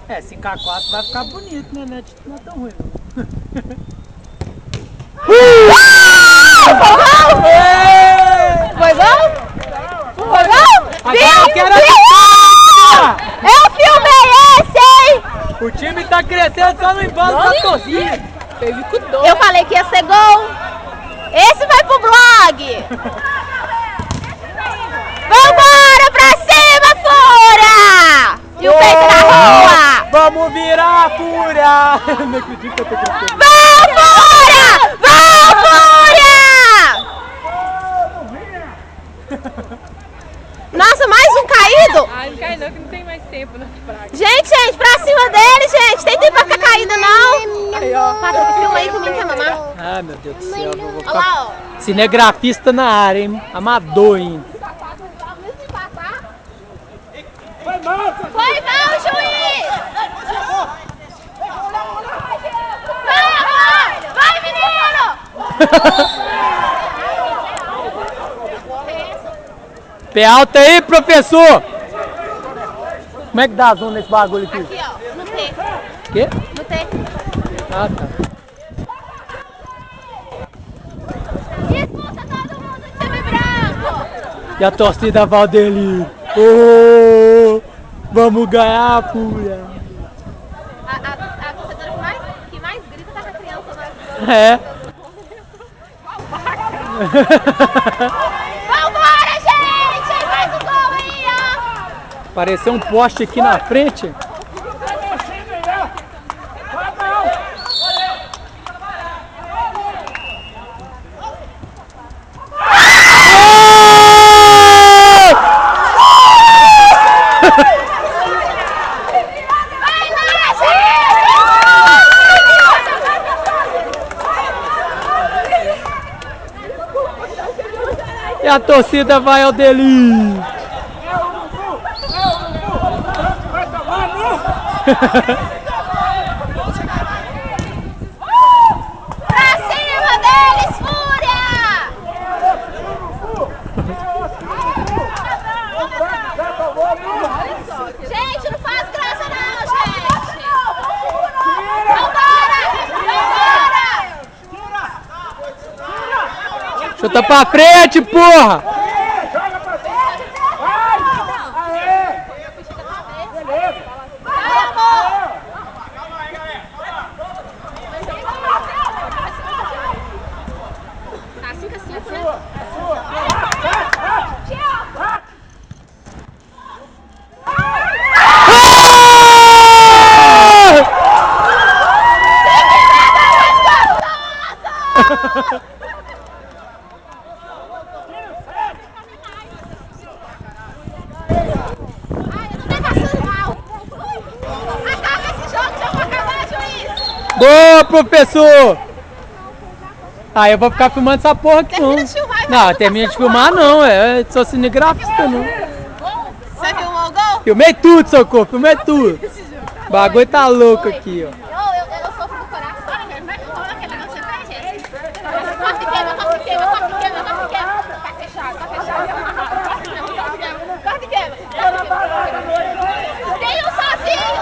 É, 5x4 vai ficar bonito, né? Não é tão ruim, não. Foi gol? Foi gol? Eu filmei esse, hein? O time tá crescendo só no embalo da torcida. Eu falei que ia ser gol. Esse vai pro blog. Vambora pra cima, fura! E o peito na rua! Vamos virar fúria! Não acredito que eu tô gritando. Vamos, fura! Vamos, fúria! Nossa, mais um caído? Ai, não cai não, que não tem mais tempo na praga. Gente, pra cima dele, gente. Tem tempo pra ficar caída, não? Aí, ó. Patrick, filma aí que o menino quer mamar. Ah, meu Deus do céu. Vou Olha lá, ficar ó. cinegrafista na área, hein? Amador ainda. Foi mal, juiz! Vai, menino! Pé alto aí, professor! Como é que dá a zona nesse bagulho aqui? Aqui, ó, no T. Quê? No T. Ah, tá. Expulsa todo mundo de time branco! E a torcida Valdeli. Oh, vamos ganhar, fúria! A torcedora que mais grita tá com a criança lá. É. Vambora, gente! Mais um gol aí, ó! Apareceu um poste aqui na frente. E a torcida vai ao delírio. Pra cima deles, fúria! Gente, não faz graça não, gente! Vambora! Vambora! Chuta pra frente, porra! Boa, professor! Ah, eu vou ficar filmando essa porra aqui não. Não, termina de filmar não, sou cinegrafista não. Você filmou o gol? Filmei tudo, socorro, filmei tudo. O bagulho tá louco aqui, ó. Eu sofro do coração. Olha aquele negócio que você fez, gente. Toque queima. Tá fechado. Toque queima. Tem um sozinho.